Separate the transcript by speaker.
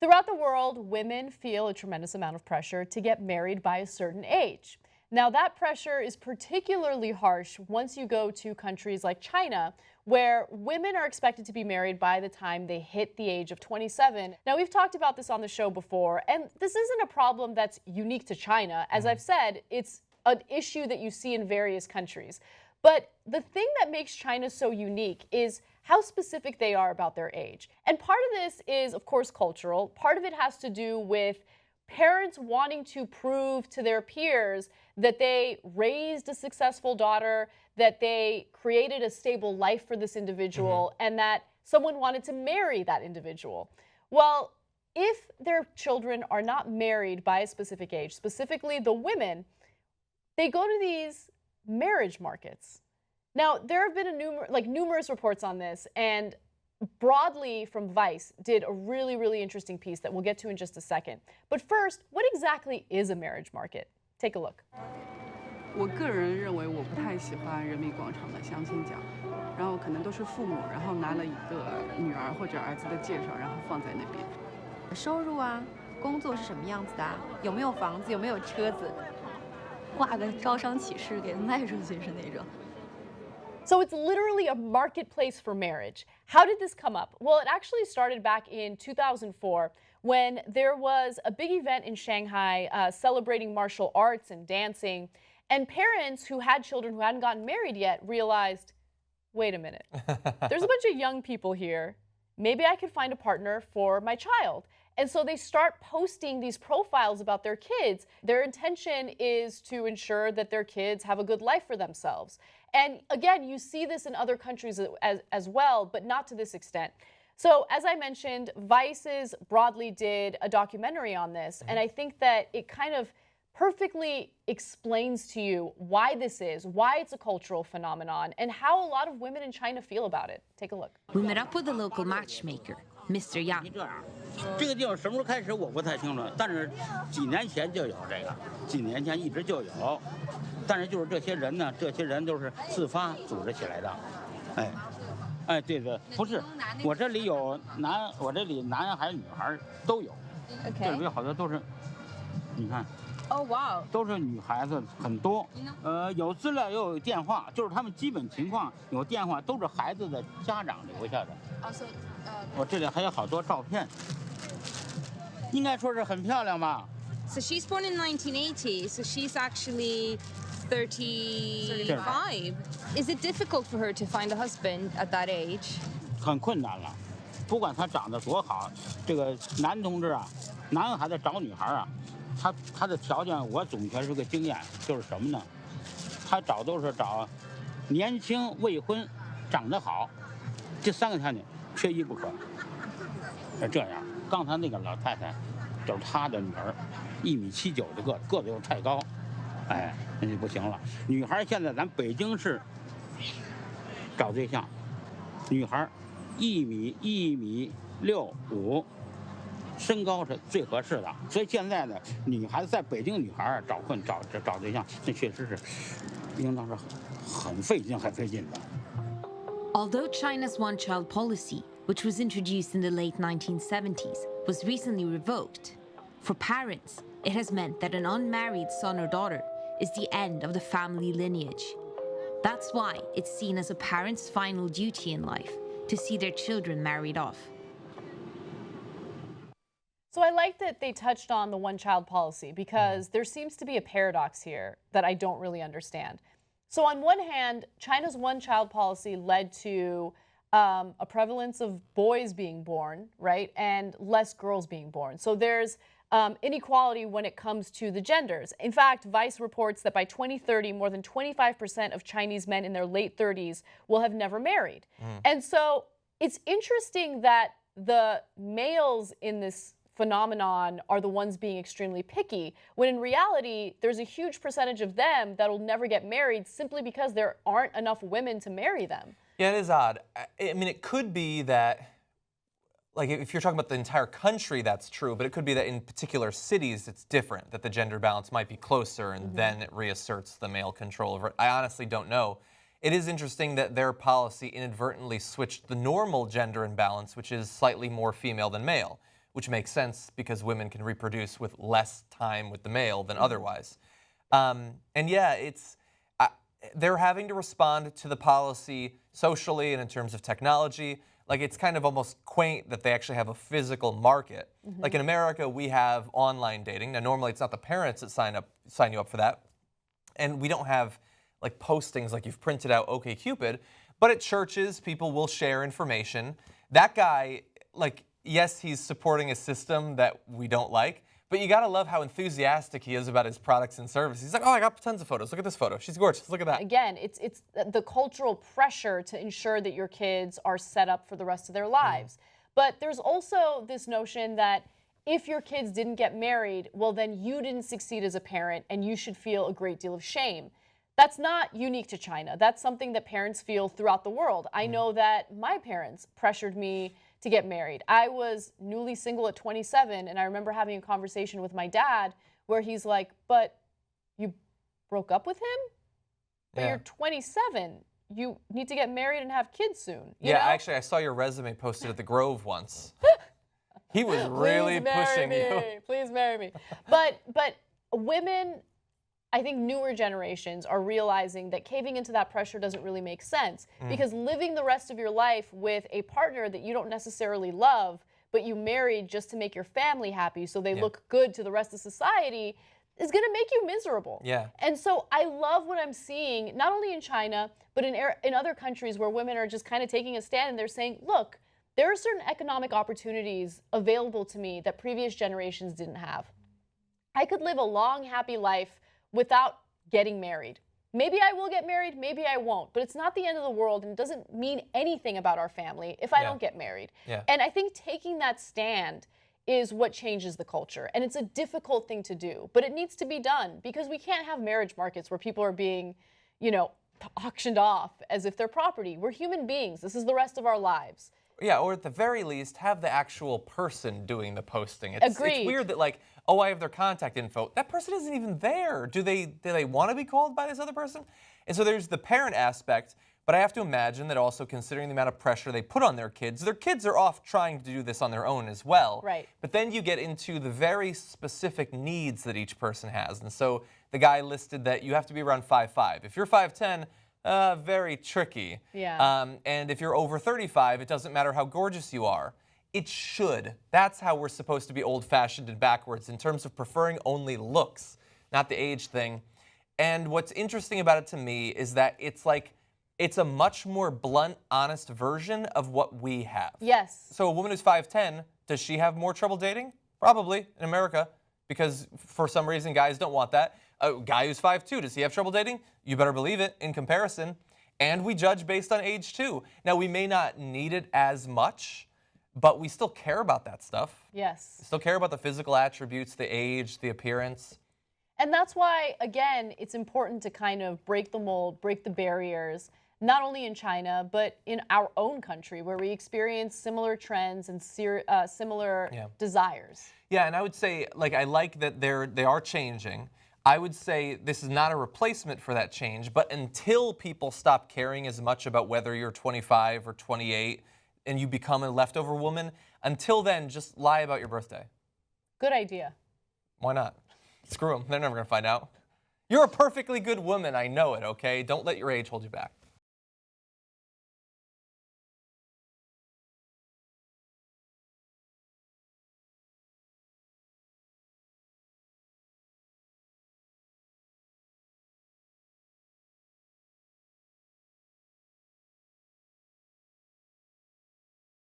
Speaker 1: Throughout the world, women feel a tremendous amount of pressure to get married by a certain age. Now, that pressure is particularly harsh once you go to countries like China, where women are expected to be married by the time they hit the age of 27. Now, we've talked about this on the show before, and this isn't a problem that's unique to China. As I've said, it's an issue that you see in various countries. But the thing that makes China so unique is how specific they are about their age. And part of this is, of course, cultural. Part of it has to do with parents wanting to prove to their peers that they raised a successful daughter, that they created a stable life for this individual, and that someone wanted to marry that individual. Well, if their children are not married by a specific age, specifically the women, they go to these marriage markets. Now, there have been numerous reports on this, and Broadly from Vice did a really interesting piece that we'll get to in just a second. But first, what exactly is a marriage market? Take a look.
Speaker 2: 我个人认为我不太喜欢人民广场的相亲角，然后可能都是父母，然后拿了一个女儿或者儿子的介绍，然后放在那边。
Speaker 3: 收入啊，工作是什么样子的？有没有房子？有没有车子？挂个招商启事给卖出去是那种。
Speaker 1: So it's literally a marketplace for marriage. How did this come up? Well, it actually started back in 2004 when there was a big event in Shanghai celebrating martial arts and dancing. And parents who had children who hadn't gotten married yet realized, wait a minute, there's a bunch of young people here. Maybe I could find a partner for my child. And so they start posting these profiles about their kids. Their intention is to ensure that their kids have a good life for themselves. And again, you see this in other countries as well, but not to this extent. So as I mentioned, Vice's Broadly did a documentary on this, and I think that it kind of perfectly explains to you why this is, why it's a cultural phenomenon, and how a lot of women in China feel about it. Take a look.
Speaker 4: We met up with the local matchmaker, Mr. Yang.
Speaker 5: 这个地方什么时候开始我不太清楚，但是几年前就有这个，几年前一直就有，但是就是这些人呢，这些人都是自发组织起来的，哎，对的，不是，我这里有我这里男孩女孩都有，这里有好多都是，你看。
Speaker 3: Oh wow！
Speaker 5: 都是女孩子很多，有资料又有电话，就是他们基本情况有电话，都是孩子的家长留下的。我这里还有好多照片，应该说是很漂亮吧。
Speaker 6: So she's born in 1980, so she's actually 35. Is it difficult for her to find a husband at that age?
Speaker 5: 很困难了，不管他长得多好，这个男同志啊，男孩子找女孩啊。 他的条件，我总结出个经验，就是什么呢？他都是找年轻未婚、长得好，这三个条件缺一不可。是这样，刚才那个老太太就是他的女儿，1.79米的个子又太高，哎，那就不行了。女孩现在咱北京市找对象，女孩1.65米。 身高是最合适的，所以现在呢，女孩子在北京女孩找对象，那确实是应当是很费劲的。
Speaker 4: Although China's one-child policy, which was introduced in the late 1970s, was recently revoked, for parents, it has meant that an unmarried son or daughter is the end of the family lineage. That's why it's seen as a parent's final duty in life to see their children married off.
Speaker 1: So I like that they touched on the one-child policy because there seems to be a paradox here that I don't really understand. So on one hand, China's one-child policy led to a prevalence of boys being born, right, and less girls being born. So there's inequality when it comes to the genders. In fact, Vice reports that by 2030, more than 25% of Chinese men in their late 30s will have never married. And so it's interesting that the males in this phenomenon are the ones being extremely picky, when in reality, there's a huge percentage of them that will never get married simply because there aren't enough women to marry them.
Speaker 7: Yeah, it is odd. I mean, it could be that, like, if you're talking about the entire country, that's true, but it could be that in particular cities, it's different, that the gender balance might be closer, and then it reasserts the male control over it. I honestly don't know. It is interesting that their policy inadvertently switched the normal gender imbalance, which is slightly more female than male, which makes sense because women can reproduce with less time with the male than otherwise. And yeah, they're having to respond to the policy socially and in terms of technology. Like, it's kind of almost quaint that they actually have a physical market. Like in America, we have online dating. Now, normally it's not the parents that sign you up for that. And we don't have like postings like you've printed out OkCupid, but at churches, people will share information. That guy, like, yes, he's supporting a system that we don't like, but you gotta love how enthusiastic he is about his products and services. He's like, oh, I got tons of photos. Look at this photo. She's gorgeous. Look at that.
Speaker 1: Again, it's the cultural pressure to ensure that your kids are set up for the rest of their lives. But there's also this notion that if your kids didn't get married, well, then you didn't succeed as a parent and you should feel a great deal of shame. That's not unique to China. That's something that parents feel throughout the world. I know that my parents pressured me to get married. I was newly single at 27, and I remember having a conversation with my dad where he's like, but you broke up with him? But you're 27. You need to get married and have kids soon. You know?
Speaker 7: Actually, I saw your resume posted at the Grove once. He was really pushing you.
Speaker 1: Please marry me. But women, I think newer generations are realizing that caving into that pressure doesn't really make sense, because living the rest of your life with a partner that you don't necessarily love, but you married just to make your family happy so they look good to the rest of society, is going to make you miserable.
Speaker 7: Yeah.
Speaker 1: And so I love what I'm seeing, not only in China, but in other countries where women are just kind of taking a stand and they're saying, look, there are certain economic opportunities available to me that previous generations didn't have. I could live a long, happy life without getting married. Maybe I will get married, maybe I won't, but it's not the end of the world, and it doesn't mean anything about our family if I don't get married. And I think taking that stand is what changes the culture, and it's a difficult thing to do, but it needs to be done, because we can't have marriage markets where people are being, auctioned off as if they're property. We're human beings. This is the rest of our lives.
Speaker 7: Yeah, or at the very least, have the actual person doing the posting. It's weird that, like, oh, I have their contact info. That person isn't even there. Do they want to be called by this other person? And so there's the parent aspect, but I have to imagine that also, considering the amount of pressure they put on their kids are off trying to do this on their own as well.
Speaker 1: Right.
Speaker 7: But then you get into the very specific needs that each person has. And so the guy listed that you have to be around 5'5". If you're 5'10", very tricky.
Speaker 1: Yeah.
Speaker 7: And if you're over 35, it doesn't matter how gorgeous you are. It should. That's how we're supposed to be old-fashioned and backwards in terms of preferring only looks, not the age thing. And what's interesting about it to me is that it's a much more blunt, honest version of what we have.
Speaker 1: Yes.
Speaker 7: So a woman who's 5'10", does she have more trouble dating? Probably, in America, because for some reason guys don't want that. A guy who's 5'2", does he have trouble dating? You better believe it, in comparison. And we judge based on age too. Now, we may not need it as much, but we still care about that stuff.
Speaker 1: Yes.
Speaker 7: We still care about the physical attributes, the age, the appearance.
Speaker 1: And that's why, again, it's important to kind of break the mold, break the barriers, not only in China, but in our own country, where we experience similar trends and similar desires.
Speaker 7: Yeah, and I would say, I like that they are changing. I would say this is not a replacement for that change, but until people stop caring as much about whether you're 25 or 28 and you become a leftover woman, until then, just lie about your birthday.
Speaker 1: Good idea.
Speaker 7: Why not? Screw them. They're never going to find out. You're a perfectly good woman. I know it, okay? Don't let your age hold you back.